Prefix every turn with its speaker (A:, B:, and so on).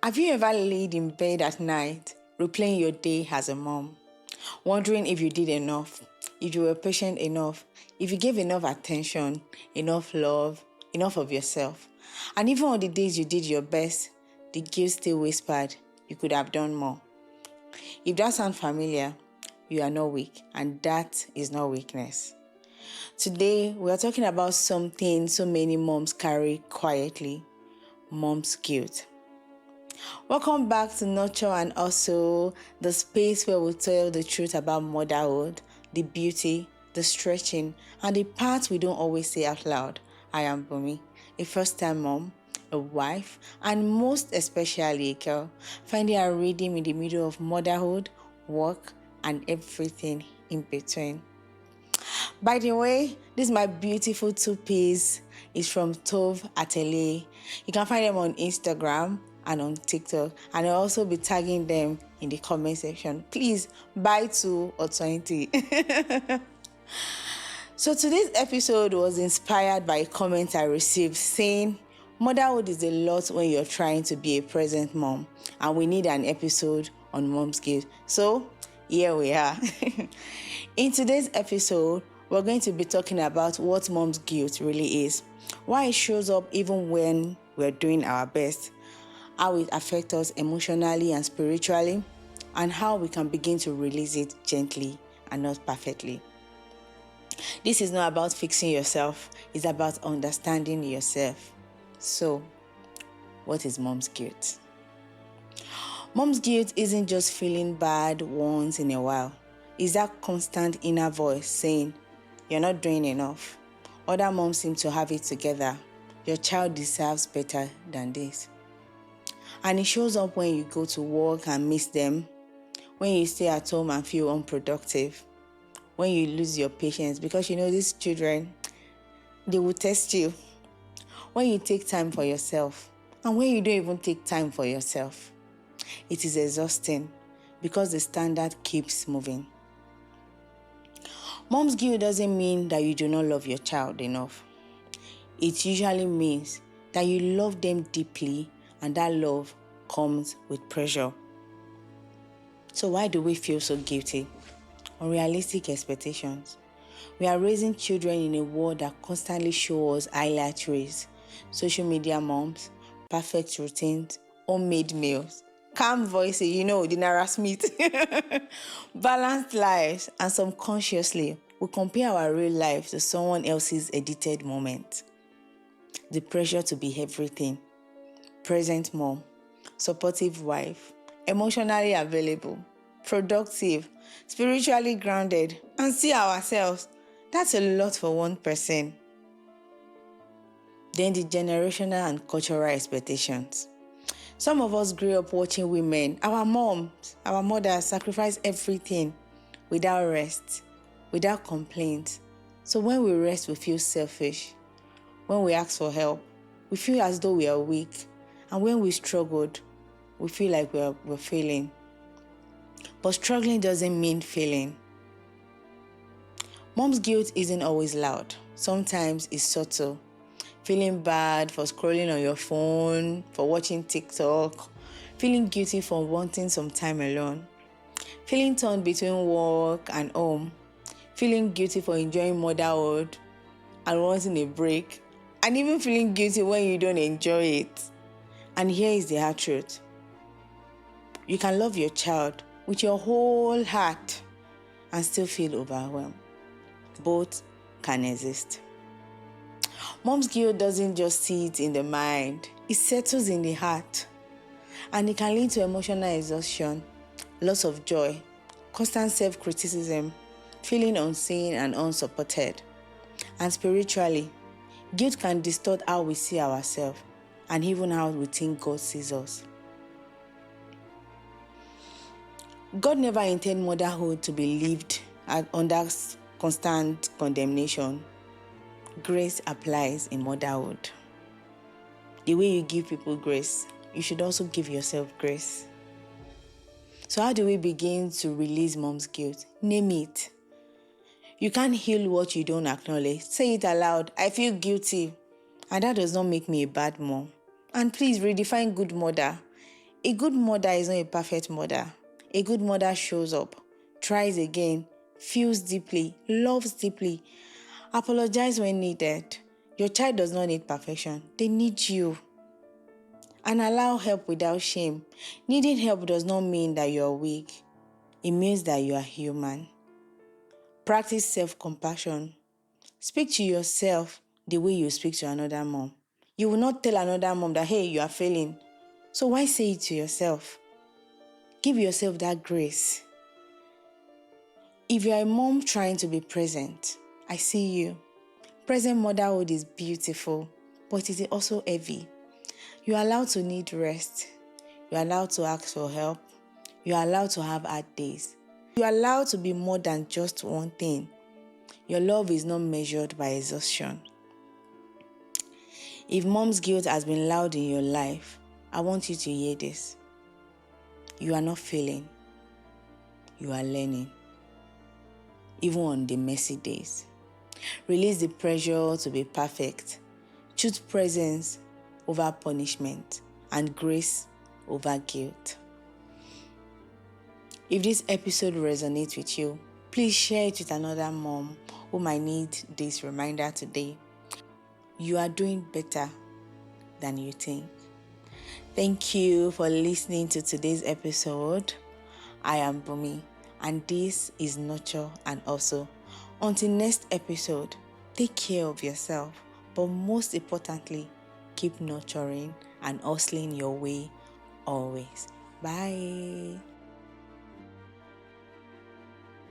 A: Have you ever laid in bed at night, replaying your day as a mom, wondering if you did enough, if you were patient enough, if you gave enough attention, enough love, enough of yourself? And even on the days you did your best, the guilt still whispered, you could have done more. If that sounds familiar, you are not weak, and that is not weakness. Today, we are talking about something so many moms carry quietly: mom's guilt. Welcome back to Nurture and Also, the space where we tell the truth about motherhood, the beauty, the stretching, and the parts we don't always say out loud. I am Bumi, a first-time mom, a wife, and most especially a girl, finding a rhythm in the middle of motherhood, work, and everything in between. By the way, this is my beautiful two-piece. It's from Tove Atelier. You can find them on Instagram and on TikTok, and I'll also be tagging them in the comment section. Please buy 2 or 20. So today's episode was inspired by a comment I received saying, motherhood is a lot when you're trying to be a present mom, and we need an episode on mom's guilt. So here we are. In today's episode, we're going to be talking about what mom's guilt really is, why it shows up even when we're doing our best, how it affects us emotionally and spiritually, and how we can begin to release it gently and not perfectly. This is not about fixing yourself, it's about understanding yourself. So, what is mom's guilt? Mom's guilt isn't just feeling bad once in a while. It's that constant inner voice saying, you're not doing enough. Other moms seem to have it together. Your child deserves better than this. And it shows up when you go to work and miss them, when you stay at home and feel unproductive, when you lose your patience, because these children, they will test you. When you take time for yourself, and when you don't even take time for yourself. It is exhausting because the standard keeps moving. Mom's guilt doesn't mean that you do not love your child enough. It usually means that you love them deeply, and that love comes with pressure. So why do we feel so guilty? Unrealistic expectations. We are raising children in a world that constantly shows us highlight reels, social media moms, perfect routines, homemade meals, calm voices, the Nara Smith, balanced lives, and subconsciously, we compare our real life to someone else's edited moment. The pressure to be everything: present mom, supportive wife, emotionally available, productive, spiritually grounded, and see ourselves. That's a lot for one person. Then the generational and cultural expectations. Some of us grew up watching women, our moms, our mothers, sacrifice everything without rest, without complaint. So when we rest, we feel selfish. When we ask for help, we feel as though we are weak. And when we struggled, we feel like we're failing. But struggling doesn't mean failing. Mom's guilt isn't always loud. Sometimes it's subtle. Feeling bad for scrolling on your phone, for watching TikTok, feeling guilty for wanting some time alone, feeling torn between work and home, feeling guilty for enjoying motherhood and wanting a break, and even feeling guilty when you don't enjoy it. And here is the hard truth. You can love your child with your whole heart and still feel overwhelmed. Both can exist. Mom's guilt doesn't just sit in the mind, it settles in the heart. And it can lead to emotional exhaustion, loss of joy, constant self-criticism, feeling unseen and unsupported. And spiritually, guilt can distort how we see ourselves and even how we think God sees us. God never intended motherhood to be lived under constant condemnation. Grace applies in motherhood. The way you give people grace, you should also give yourself grace. So how do we begin to release mom's guilt? Name it. You can't heal what you don't acknowledge. Say it aloud. I feel guilty. And that does not make me a bad mom. And please redefine good mother. A good mother is not a perfect mother. A good mother shows up, tries again, feels deeply, loves deeply, apologize when needed. Your child does not need perfection. They need you. And allow help without shame. Needing help does not mean that you are weak. It means that you are human. Practice self-compassion. Speak to yourself the way you speak to another mom. You will not tell another mom that, hey, you are failing. So why say it to yourself? Give yourself that grace. If you are a mom trying to be present, I see you. Present motherhood is beautiful, but it is also heavy. You are allowed to need rest. You are allowed to ask for help. You are allowed to have hard days. You are allowed to be more than just one thing. Your love is not measured by exhaustion. If mom's guilt has been loud in your life, I want you to hear this. You are not failing. You are learning. Even on the messy days. Release the pressure to be perfect. Choose presence over punishment and grace over guilt. If this episode resonates with you, please share it with another mom who might need this reminder today. You are doing better than you think. Thank you for listening to today's episode. I am Bumi, and this is Nurture and Also. Until next episode, take care of yourself, but most importantly, keep nurturing and hustling your way always. Bye.